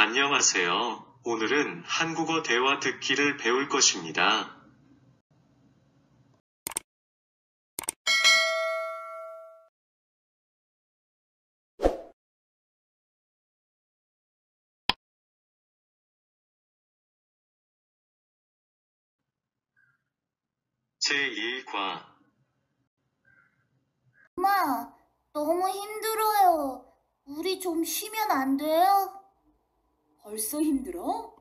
안녕하세요. 오늘은 한국어 대화 듣기를 배울 것입니다. 제1과 엄마, 너무 힘들어요. 우리 좀 쉬면 안 돼요? 벌써 힘들어?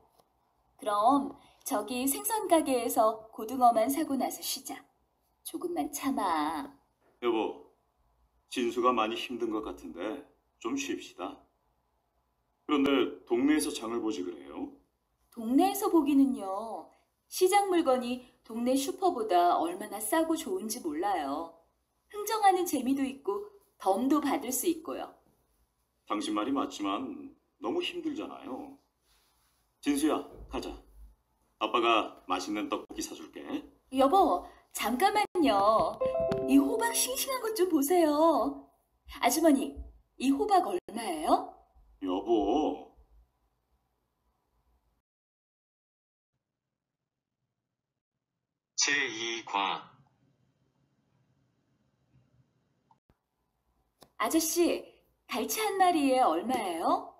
그럼 저기 생선 가게에서 고등어만 사고 나서 쉬자. 조금만 참아. 여보, 진수가 많이 힘든 것 같은데 좀 쉽시다. 그런데 동네에서 장을 보지 그래요? 동네에서 보기는요. 시장 물건이 동네 슈퍼보다 얼마나 싸고 좋은지 몰라요. 흥정하는 재미도 있고 덤도 받을 수 있고요. 당신 말이 맞지만 너무 힘들잖아요. 진수야, 가자. 아빠가 맛있는 떡볶이 사줄게. 여보, 잠깐만요. 이 호박 싱싱한 것 좀 보세요. 아주머니, 이 호박 얼마예요? 여보, 제2과 아저씨, 갈치 한 마리에 얼마예요?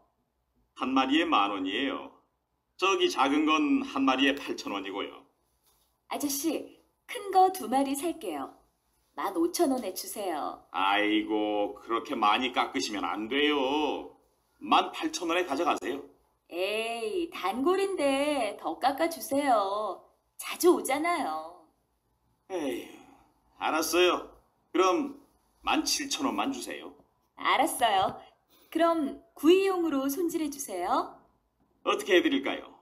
한 마리에 10,000원이에요. 저기 작은 건 한 마리에 8,000원이고요. 아저씨, 큰 거 2마리 살게요. 15,000원에 주세요. 아이고, 그렇게 많이 깎으시면 안 돼요. 18,000원에 가져가세요. 에이, 단골인데 더 깎아주세요. 자주 오잖아요. 에휴, 알았어요. 그럼 17,000원만 주세요. 알았어요. 그럼 구이용으로 손질해주세요. 어떻게 해드릴까요?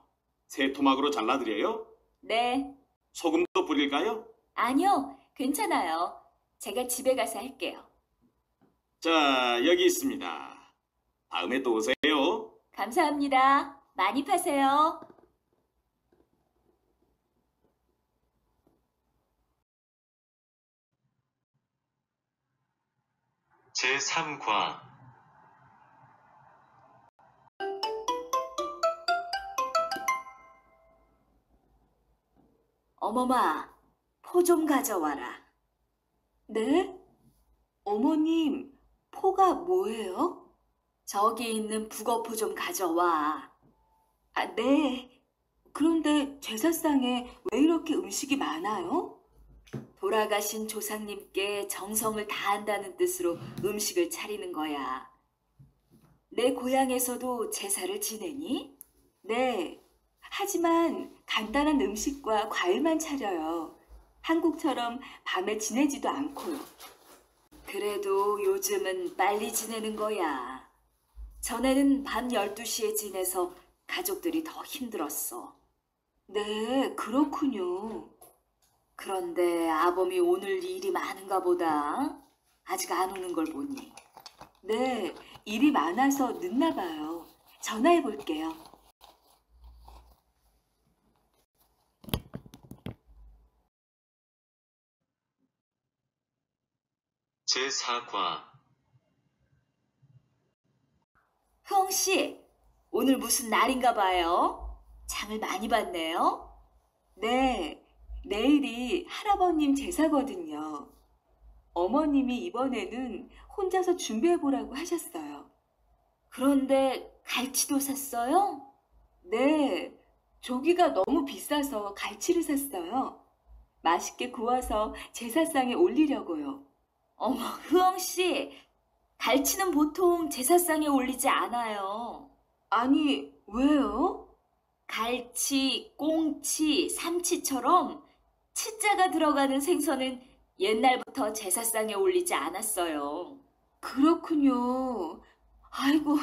새 토막으로 잘라드려요? 네. 소금도 뿌릴까요? 아니요, 괜찮아요. 제가 집에 가서 할게요. 자, 여기 있습니다. 다음에 또 오세요. 감사합니다. 많이 파세요. 제3과 어머마, 포 좀 가져와라. 네? 어머님, 포가 뭐예요? 저기 있는 북어포 좀 가져와. 아, 네. 그런데 제사상에 왜 이렇게 음식이 많아요? 돌아가신 조상님께 정성을 다한다는 뜻으로 음식을 차리는 거야. 내 고향에서도 제사를 지내니? 네. 하지만 간단한 음식과 과일만 차려요. 한국처럼 밤에 지내지도 않고요. 그래도 요즘은 빨리 지내는 거야. 전에는 밤 12시에 지내서 가족들이 더 힘들었어. 네, 그렇군요. 그런데 아범이 오늘 일이 많은가 보다. 아직 안 오는 걸 보니. 네, 일이 많아서 늦나 봐요. 전화해 볼게요. 제4과 효영 씨, 오늘 무슨 날인가 봐요? 장을 많이 봤네요? 네, 내일이 할아버님 제사거든요. 어머님이 이번에는 혼자서 준비해보라고 하셨어요. 그런데 갈치도 샀어요? 네, 조기가 너무 비싸서 갈치를 샀어요. 맛있게 구워서 제사상에 올리려고요. 어머, 효영 씨, 갈치는 보통 제사상에 올리지 않아요. 아니, 왜요? 갈치, 꽁치, 삼치처럼 치자가 들어가는 생선은 옛날부터 제사상에 올리지 않았어요. 그렇군요. 아이고,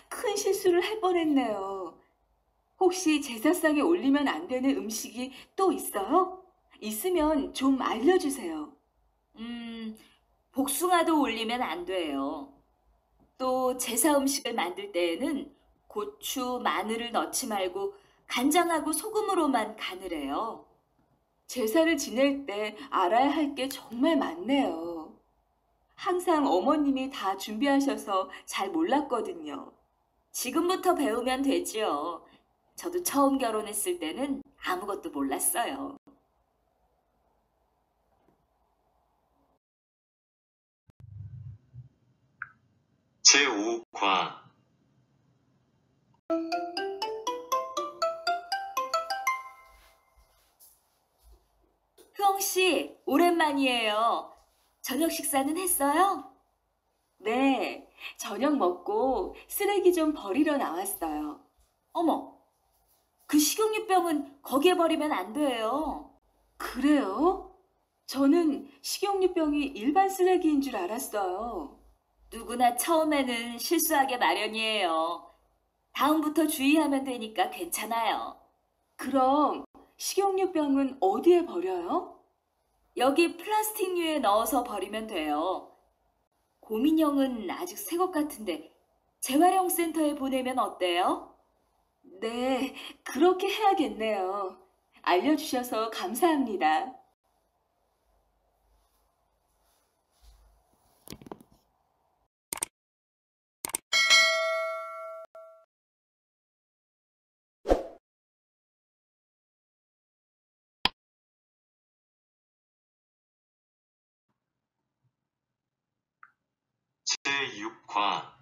큰 실수를 할 뻔했네요. 혹시 제사상에 올리면 안 되는 음식이 또 있어요? 있으면 좀 알려주세요. 복숭아도 올리면 안 돼요. 또 제사 음식을 만들 때에는 고추, 마늘을 넣지 말고 간장하고 소금으로만 간을 해요. 제사를 지낼 때 알아야 할 게 정말 많네요. 항상 어머님이 다 준비하셔서 잘 몰랐거든요. 지금부터 배우면 되지요. 저도 처음 결혼했을 때는 아무것도 몰랐어요. 제5과 효영 씨, 오랜만이에요. 저녁 식사는 했어요? 네, 저녁 먹고 쓰레기 좀 버리러 나왔어요. 어머, 그 식용유병은 거기에 버리면 안 돼요. 그래요? 저는 식용유병이 일반 쓰레기인 줄 알았어요. 누구나 처음에는 실수하게 마련이에요. 다음부터 주의하면 되니까 괜찮아요. 그럼 식용유병은 어디에 버려요? 여기 플라스틱류에 넣어서 버리면 돼요. 고민형은 아직 새 것 같은데 재활용 센터에 보내면 어때요? 네, 그렇게 해야겠네요. 알려주셔서 감사합니다. 제6과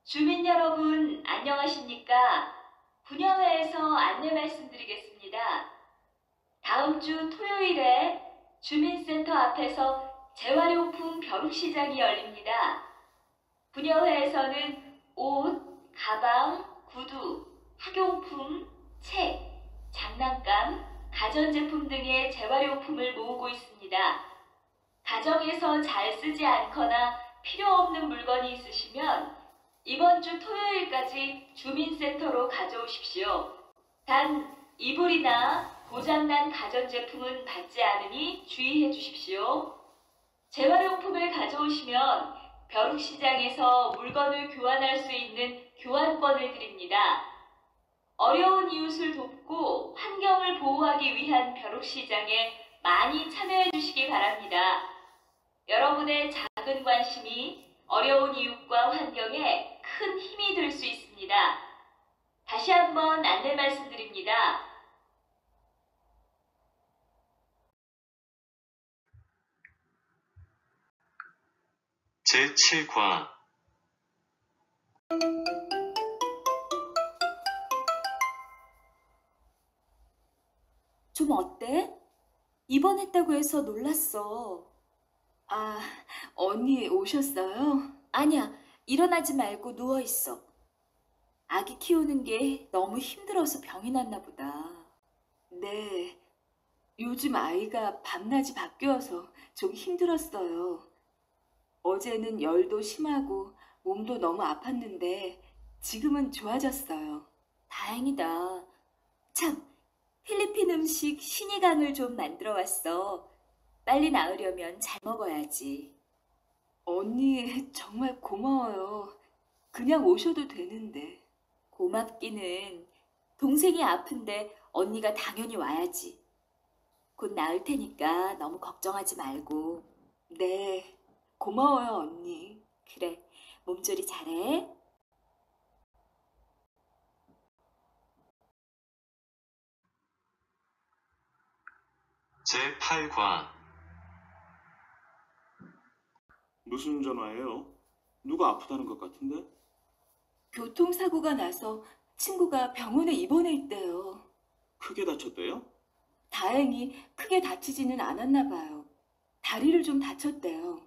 주민 여러분, 안녕하십니까? 분여회에서 안내 말씀드리겠습니다. 다음 주 토요일에 주민센터 앞에서 재활용품 벼룩시장이 열립니다. 분여회에서는 옷, 가방, 구두, 학용품, 책, 장난감, 가전제품 등의 재활용품을 모으고 있습니다. 가정에서 잘 쓰지 않거나 필요 없는 물건이 있으시면 이번 주 토요일까지 주민센터로 가져오십시오. 단 이불이나 고장난 가전제품은 받지 않으니 주의해 주십시오. 재활용품을 가져오시면 벼룩시장에서 물건을 교환할 수 있는 교환권을 드립니다. 어려운 이웃을 돕고 환경을 보호하기 위한 벼룩시장에 많이 참여해 주시기 바랍니다. 여러분의 작은 관심이 어려운 이웃과 환경에 큰 힘이 될 수 있습니다. 다시 한번 안내 말씀드립니다. 제7과 좀 어때? 입원했다고 해서 놀랐어. 아, 언니 오셨어요? 아니야, 일어나지 말고 누워있어. 아기 키우는 게 너무 힘들어서 병이 났나 보다. 네, 요즘 아이가 밤낮이 바뀌어서 좀 힘들었어요. 어제는 열도 심하고 몸도 너무 아팠는데 지금은 좋아졌어요. 다행이다. 참, 필리핀 음식 신이강을 좀 만들어 왔어. 빨리 나으려면 잘 먹어야지. 언니 정말 고마워요. 그냥 오셔도 되는데. 고맙기는. 동생이 아픈데 언니가 당연히 와야지. 곧 나을 테니까 너무 걱정하지 말고. 네, 고마워요 언니. 그래, 몸조리 잘해. 제8과 무슨 전화예요? 누가 아프다는 것 같은데? 교통사고가 나서 친구가 병원에 입원해 있대요. 크게 다쳤대요? 다행히 크게 다치지는 않았나 봐요. 다리를 좀 다쳤대요.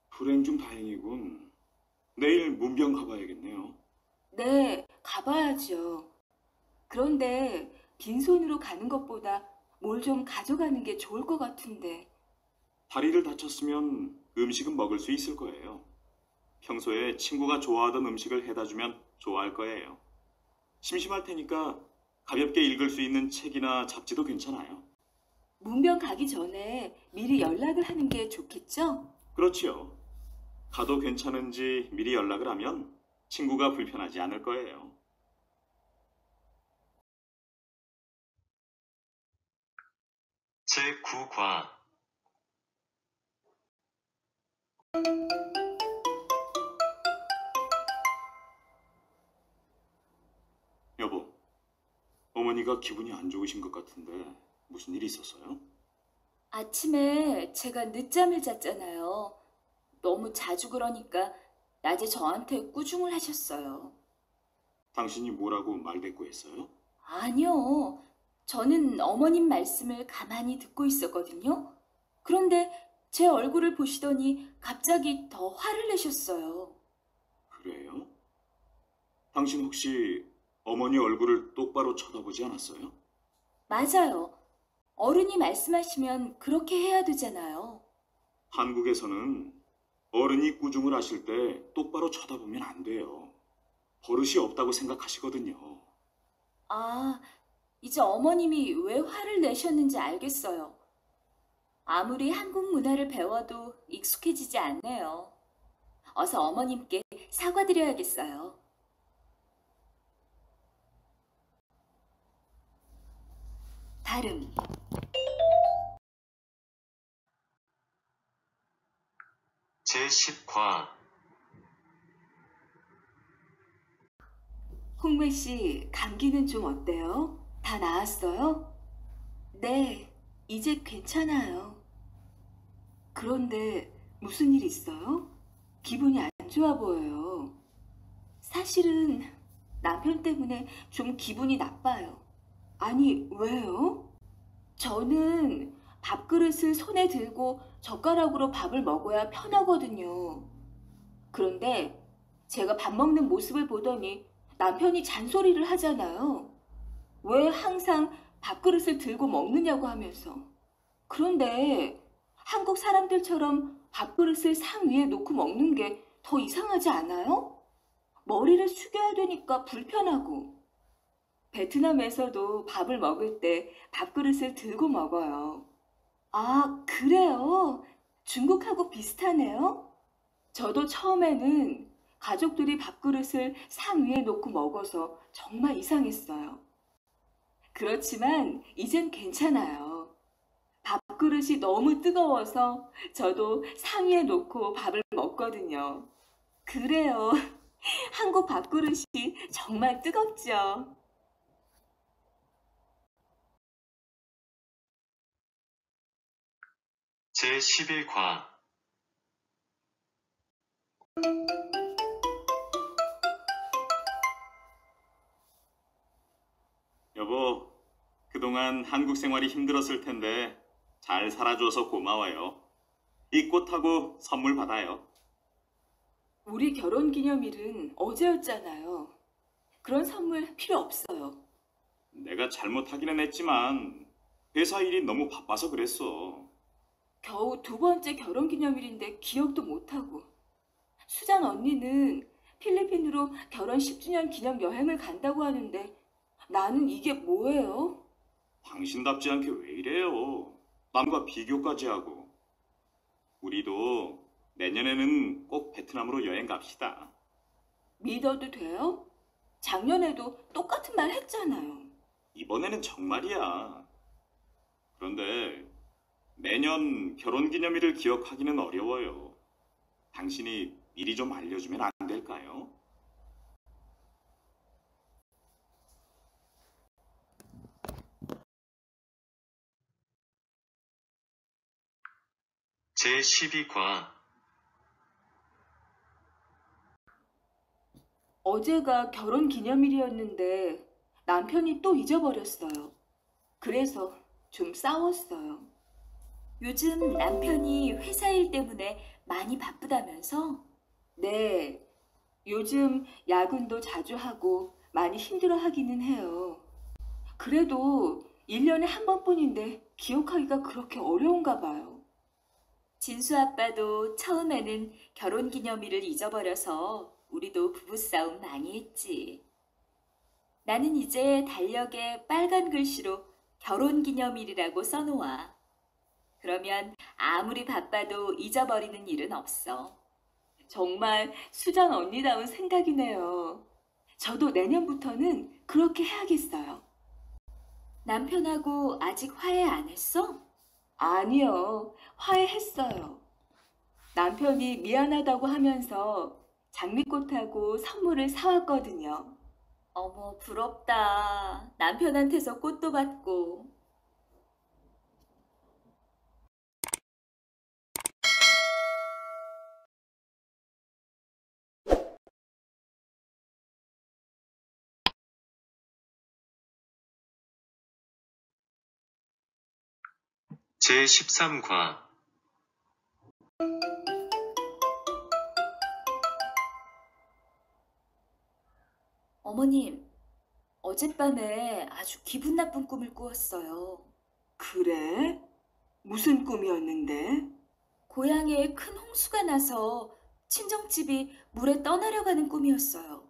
불행 중 다행이군. 내일 문병 가봐야겠네요. 네, 가봐야죠. 그런데 빈손으로 가는 것보다 뭘 좀 가져가는 게 좋을 것 같은데. 다리를 다쳤으면 음식은 먹을 수 있을 거예요. 평소에 친구가 좋아하던 음식을 해다 주면 좋아할 거예요. 심심할 테니까 가볍게 읽을 수 있는 책이나 잡지도 괜찮아요. 문병 가기 전에 미리 연락을 하는 게 좋겠죠? 그렇지요. 가도 괜찮은지 미리 연락을 하면 친구가 불편하지 않을 거예요. 제9과 여보, 어머니가 기분이 안 좋으신 것 같은데 무슨 일 있었어요? 아침에 제가 늦잠을 잤잖아요. 너무 자주 그러니까 낮에 저한테 꾸중을 하셨어요. 당신이 뭐라고 말대꾸했어요? 아니요. 저는 어머님 말씀을 가만히 듣고 있었거든요. 그런데 제 얼굴을 보시더니 갑자기 더 화를 내셨어요. 그래요? 당신 혹시 어머니 얼굴을 똑바로 쳐다보지 않았어요? 맞아요. 어른이 말씀하시면 그렇게 해야 되잖아요. 한국에서는 어른이 꾸중을 하실 때 똑바로 쳐다보면 안 돼요. 버릇이 없다고 생각하시거든요. 아, 이제 어머님이 왜 화를 내셨는지 알겠어요. 아무리 한국 문화를 배워도 익숙해지지 않네요. 어서 어머님께 사과드려야겠어요. 발음. 제10과 홍매 씨, 감기는 좀 어때요? 다 나았어요? 네, 이제 괜찮아요. 그런데 무슨 일 있어요? 기분이 안 좋아 보여요. 사실은 남편 때문에 좀 기분이 나빠요. 아니, 왜요? 저는 밥그릇을 손에 들고 젓가락으로 밥을 먹어야 편하거든요. 그런데 제가 밥 먹는 모습을 보더니 남편이 잔소리를 하잖아요. 왜 항상 밥그릇을 들고 먹느냐고 하면서. 그런데 한국 사람들처럼 밥그릇을 상 위에 놓고 먹는 게 더 이상하지 않아요? 머리를 숙여야 되니까 불편하고. 베트남에서도 밥을 먹을 때 밥그릇을 들고 먹어요. 아, 그래요? 중국하고 비슷하네요? 저도 처음에는 가족들이 밥그릇을 상 위에 놓고 먹어서 정말 이상했어요. 그렇지만 이젠 괜찮아요. 밥그릇이 너무 뜨거워서 저도 상 위에 놓고 밥을 먹거든요. 그래요. 한국 밥그릇이 정말 뜨겁죠. 제11과 여보, 그동안 한국 생활이 힘들었을 텐데 잘 살아줘서 고마워요. 이 꽃하고 선물 받아요. 우리 결혼 기념일은 어제였잖아요. 그런 선물 필요 없어요. 내가 잘못하기는 했지만 회사 일이 너무 바빠서 그랬어. 겨우 두 번째 결혼 기념일인데 기억도 못하고. 수잔 언니는 필리핀으로 결혼 10주년 기념 여행을 간다고 하는데 나는 이게 뭐예요? 당신답지 않게 왜 이래요? 남과 비교까지 하고. 우리도 내년에는 꼭 베트남으로 여행 갑시다. 믿어도 돼요? 작년에도 똑같은 말 했잖아요. 이번에는 정말이야. 그런데 내년 결혼기념일을 기억하기는 어려워요. 당신이 미리 좀 알려주면 안 될까요? 제12과 어제가 결혼 기념일이었는데 남편이 또 잊어버렸어요. 그래서 좀 싸웠어요. 요즘 남편이 회사 일 때문에 많이 바쁘다면서? 네, 요즘 야근도 자주 하고 많이 힘들어 하기는 해요. 그래도 1년에 한 번뿐인데 기억하기가 그렇게 어려운가 봐요. 진수 아빠도 처음에는 결혼 기념일을 잊어버려서 우리도 부부싸움 많이 했지. 나는 이제 달력에 빨간 글씨로 결혼 기념일이라고 써놓아. 그러면 아무리 바빠도 잊어버리는 일은 없어. 정말 수잔 언니다운 생각이네요. 저도 내년부터는 그렇게 해야겠어요. 남편하고 아직 화해 안 했어? 아니요, 화해했어요. 남편이 미안하다고 하면서 장미꽃하고 선물을 사왔거든요. 어머, 부럽다. 남편한테서 꽃도 받고. 제13과 어머님, 어젯밤에 아주 기분 나쁜 꿈을 꾸었어요. 그래? 무슨 꿈이었는데? 고향에 큰 홍수가 나서 친정집이 물에 떠내려가는 꿈이었어요.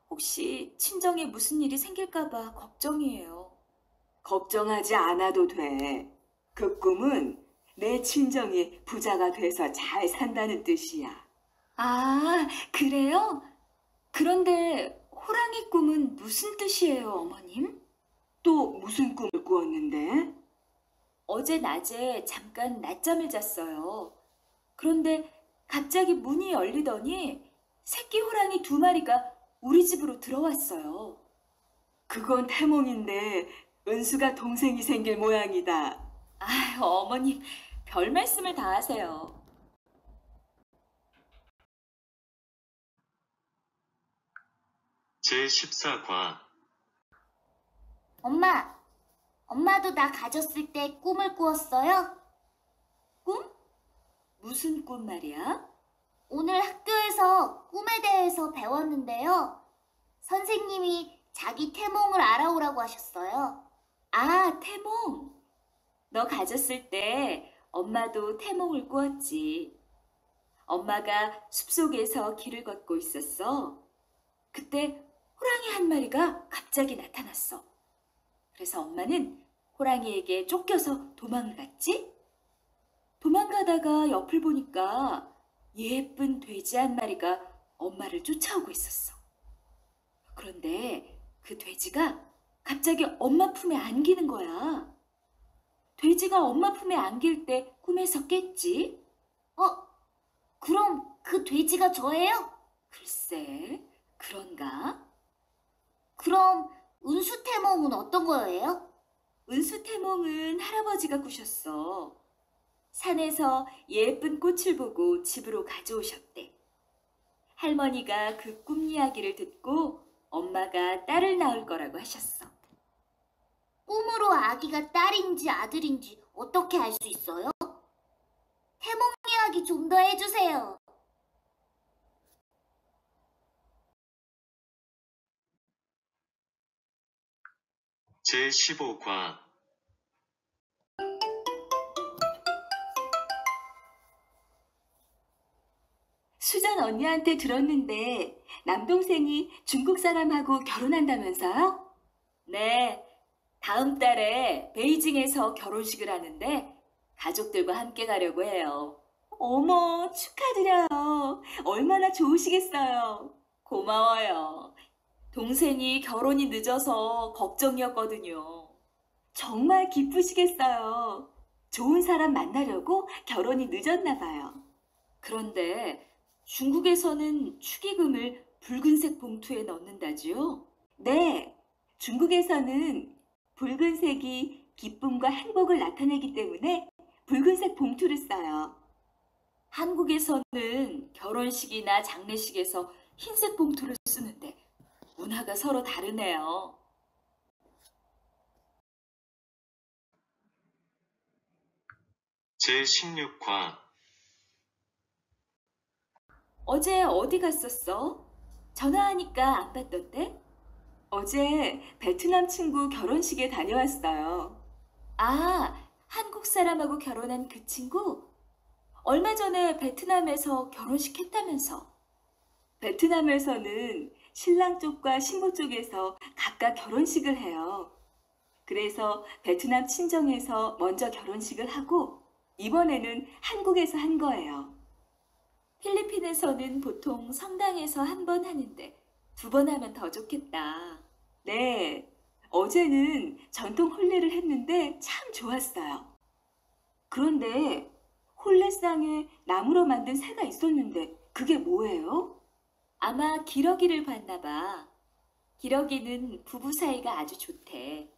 혹시 친정에 무슨 일이 생길까봐 걱정이에요. 걱정하지 않아도 돼. 그 꿈은 내 친정이 부자가 돼서 잘 산다는 뜻이야. 아, 그래요? 그런데 호랑이 꿈은 무슨 뜻이에요, 어머님? 또 무슨 꿈을 꾸었는데? 어제 낮에 잠깐 낮잠을 잤어요. 그런데 갑자기 문이 열리더니 새끼 호랑이 2마리가 우리 집으로 들어왔어요. 그건 태몽인데 은수가 동생이 생길 모양이다. 아, 어머님, 별 말씀을 다 하세요. 제14과 엄마도 나 가졌을 때 꿈을 꾸었어요? 꿈? 무슨 꿈 말이야? 오늘 학교에서 꿈에 대해서 배웠는데요. 선생님이 자기 태몽을 알아오라고 하셨어요. 아, 태몽. 너 가졌을 때 엄마도 태몽을 꾸었지. 엄마가 숲속에서 길을 걷고 있었어. 그때 호랑이 한 마리가 갑자기 나타났어. 그래서 엄마는 호랑이에게 쫓겨서 도망을 갔지? 도망가다가 옆을 보니까 예쁜 돼지 한 마리가 엄마를 쫓아오고 있었어. 그런데 그 돼지가 갑자기 엄마 품에 안기는 거야. 돼지가 엄마 품에 안길 때 꿈에서 깼지? 그럼 그 돼지가 저예요? 글쎄, 그런가? 그럼 운수 태몽은 어떤 거예요? 은수 태몽은 할아버지가 꾸셨어. 산에서 예쁜 꽃을 보고 집으로 가져오셨대. 할머니가 그 꿈 이야기를 듣고 엄마가 딸을 낳을 거라고 하셨어. 꿈으로 아기가 딸인지 아들인지 어떻게 알 수 있어요? 태몽 이야기 좀 더 해주세요. 제15과 수전 언니한테 들었는데 남동생이 중국 사람하고 결혼한다면서요? 네, 다음 달에 베이징에서 결혼식을 하는데 가족들과 함께 가려고 해요. 어머, 축하드려요. 얼마나 좋으시겠어요. 고마워요. 동생이 결혼이 늦어서 걱정이었거든요. 정말 기쁘시겠어요. 좋은 사람 만나려고 결혼이 늦었나 봐요. 그런데 중국에서는 축의금을 붉은색 봉투에 넣는다지요? 네, 중국에서는 붉은색이 기쁨과 행복을 나타내기 때문에 붉은색 봉투를 써요. 한국에서는 결혼식이나 장례식에서 흰색 봉투를 쓰는데 문화가 서로 다르네요. 제16과 어제 어디 갔었어? 전화하니까 안 받던데? 어제 베트남 친구 결혼식에 다녀왔어요. 아, 한국 사람하고 결혼한 그 친구? 얼마 전에 베트남에서 결혼식 했다면서. 베트남에서는 신랑 쪽과 신부 쪽에서 각각 결혼식을 해요. 그래서 베트남 친정에서 먼저 결혼식을 하고 이번에는 한국에서 한 거예요. 필리핀에서는 보통 성당에서 한 번 하는데 2번 하면 더 좋겠다. 네, 어제는 전통 혼례를 했는데 참 좋았어요. 그런데 홀레상에 나무로 만든 새가 있었는데 그게 뭐예요? 아마 기러기를 봤나 봐. 기러기는 부부 사이가 아주 좋대.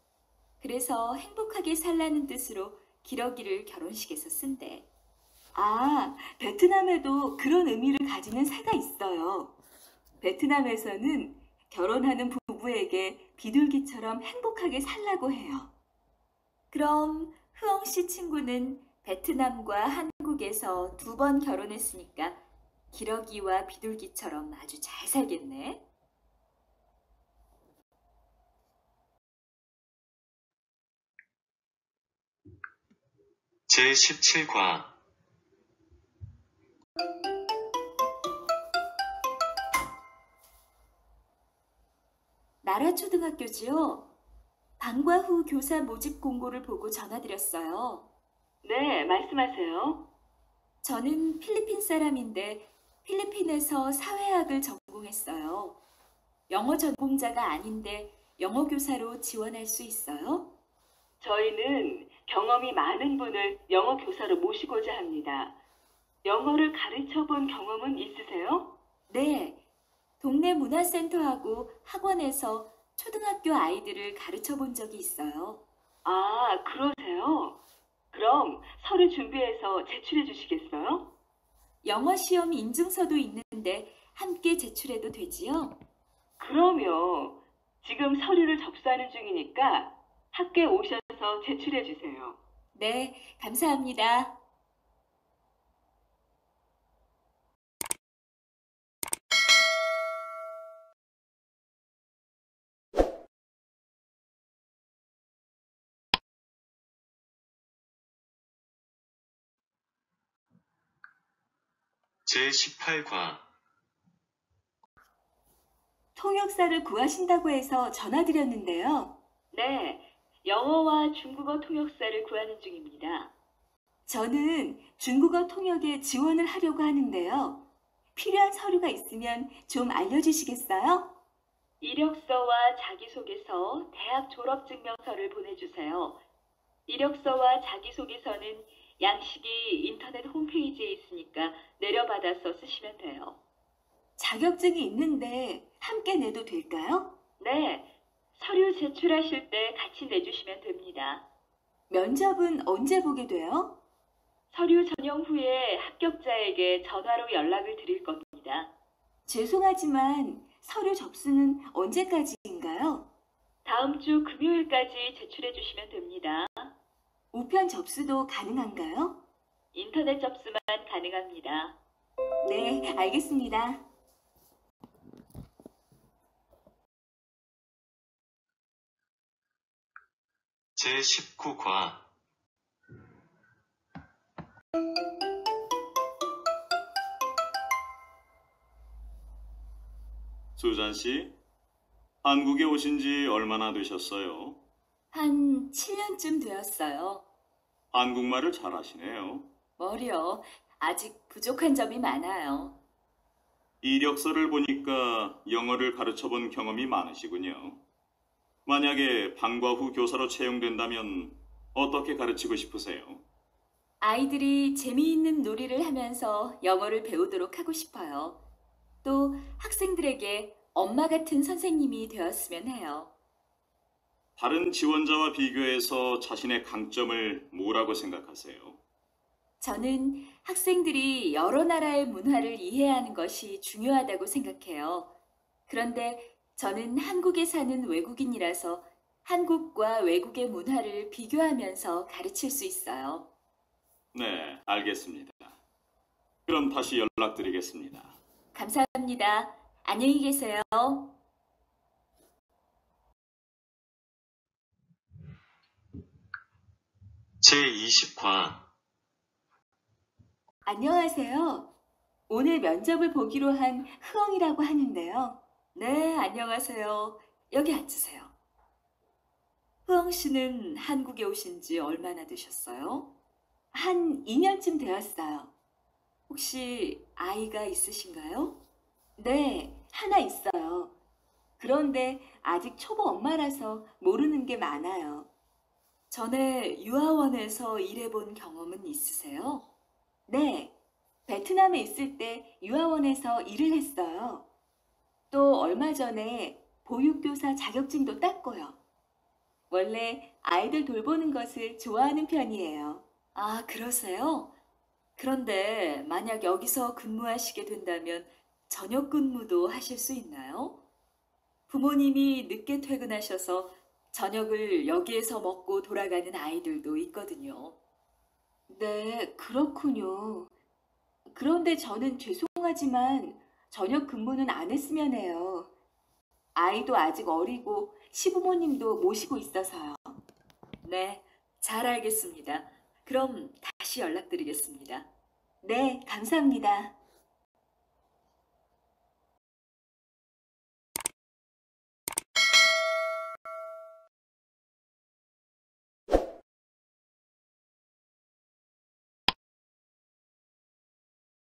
그래서 행복하게 살라는 뜻으로 기러기를 결혼식에서 쓴대. 아, 베트남에도 그런 의미를 가지는 새가 있어요. 베트남에서는 결혼하는 부부에게 비둘기처럼 행복하게 살라고 해요. 그럼 흐엉 씨 친구는 베트남과 한국에서 2번 결혼했으니까 기러기와 비둘기처럼 아주 잘 살겠네. 제17과 나라초등학교지요? 방과 후 교사 모집 공고를 보고 전화드렸어요. 네, 말씀하세요. 저는 필리핀 사람인데 필리핀에서 사회학을 전공했어요. 영어 전공자가 아닌데 영어 교사로 지원할 수 있어요? 저희는 경험이 많은 분을 영어 교사로 모시고자 합니다. 영어를 가르쳐 본 경험은 있으세요? 네. 동네 문화센터하고 학원에서 초등학교 아이들을 가르쳐 본 적이 있어요. 아, 그러세요? 그럼 서류 준비해서 제출해 주시겠어요? 영어 시험 인증서도 있는데 함께 제출해도 되지요? 그럼요. 지금 서류를 접수하는 중이니까 학교에 오셔서 제출해 주세요. 네, 감사합니다. 제18과 통역사를 구하신다고 해서 전화드렸는데요. 네, 영어와 중국어 통역사를 구하는 중입니다. 저는 중국어 통역에 지원을 하려고 하는데요. 필요한 서류가 있으면 좀 알려주시겠어요? 이력서와 자기소개서, 대학 졸업증명서를 보내주세요. 이력서와 자기소개서는 양식이 인터넷 홈페이지에 있으니까 내려받아서 쓰시면 돼요. 자격증이 있는데 함께 내도 될까요? 네, 서류 제출하실 때 같이 내주시면 됩니다. 면접은 언제 보게 돼요? 서류 전형 후에 합격자에게 전화로 연락을 드릴 겁니다. 죄송하지만 서류 접수는 언제까지인가요? 다음 주 금요일까지 제출해 주시면 됩니다. 우편 접수도 가능한가요? 인터넷 접수만 가능합니다. 네, 알겠습니다. 제19과 수잔 씨, 한국에 오신 지 얼마나 되셨어요? 한 7년쯤 되었어요. 한국말을 잘하시네요. 머리요. 아직 부족한 점이 많아요. 이력서를 보니까 영어를 가르쳐 본 경험이 많으시군요. 만약에 방과 후 교사로 채용된다면 어떻게 가르치고 싶으세요? 아이들이 재미있는 놀이를 하면서 영어를 배우도록 하고 싶어요. 또 학생들에게 엄마 같은 선생님이 되었으면 해요. 다른 지원자와 비교해서 자신의 강점을 뭐라고 생각하세요? 저는 학생들이 여러 나라의 문화를 이해하는 것이 중요하다고 생각해요. 그런데 저는 한국에 사는 외국인이라서 한국과 외국의 문화를 비교하면서 가르칠 수 있어요. 네, 알겠습니다. 그럼 다시 연락드리겠습니다. 감사합니다. 안녕히 계세요. 제20과 안녕하세요. 오늘 면접을 보기로 한 흐엉이라고 하는데요. 네, 안녕하세요. 여기 앉으세요. 흐엉 씨는 한국에 오신 지 얼마나 되셨어요? 한 2년쯤 되었어요. 혹시 아이가 있으신가요? 네, 하나 있어요. 그런데 아직 초보 엄마라서 모르는 게 많아요. 전에 유아원에서 일해본 경험은 있으세요? 네, 베트남에 있을 때 유아원에서 일을 했어요. 또 얼마 전에 보육교사 자격증도 땄고요. 원래 아이들 돌보는 것을 좋아하는 편이에요. 아, 그러세요? 그런데 만약 여기서 근무하시게 된다면 저녁 근무도 하실 수 있나요? 부모님이 늦게 퇴근하셔서 저녁을 여기에서 먹고 돌아가는 아이들도 있거든요. 네, 그렇군요. 그런데 저는 죄송하지만 저녁 근무는 안 했으면 해요. 아이도 아직 어리고 시부모님도 모시고 있어서요. 네, 잘 알겠습니다. 그럼 다시 연락드리겠습니다. 네, 감사합니다.